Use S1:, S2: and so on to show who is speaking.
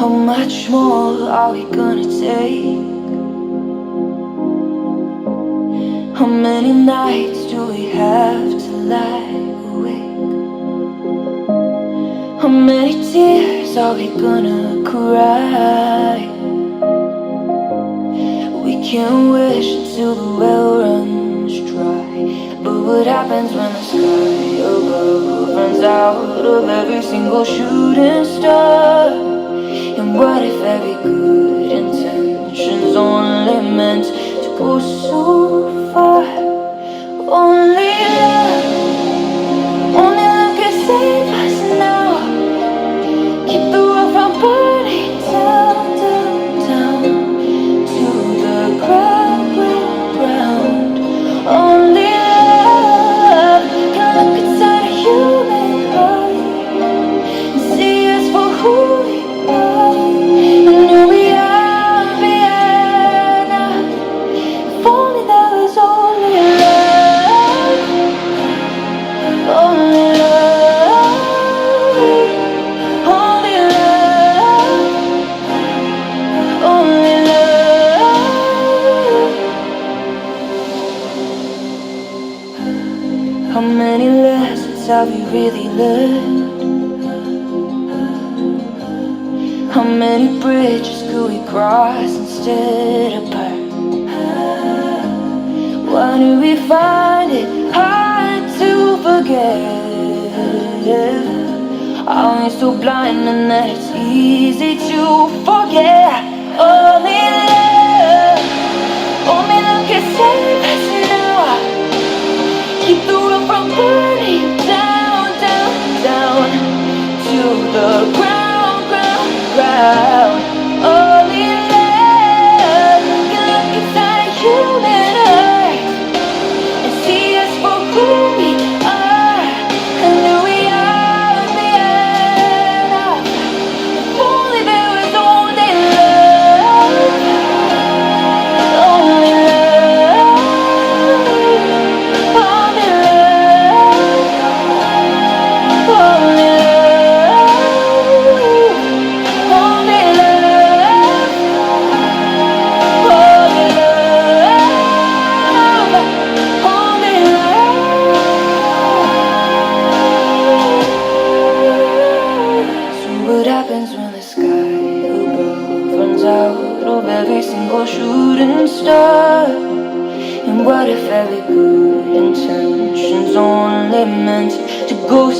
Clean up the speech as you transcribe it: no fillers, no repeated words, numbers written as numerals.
S1: How much more are we gonna take? How many nights do we have to lie awake? How many tears are we gonna cry? We can't wish until the well runs dry. But what happens when the sky above runs out of every single shooting star? And what if every good intention's only meant to go so far? Only love can save us now. Keep the world from burning down, down, down to the ground, ground, ground. Only love can look inside a human heart and see us for who we are. And who we are beyond. If only there was only love, only love, only love, only love. How many lessons have we really learned? How many bridges could we cross instead of burn? Why do we find it hard to forget? Are we so blind and that it's easy to forget? Only love can save us now. Keep the world from burning down, down, down to the ground, ground, ground. Only love can look inside a human heart and see us for who we are and who we are beyond. If only there was only love, only love, only love, only of every single shooting star? And what if every good intention's only meant to go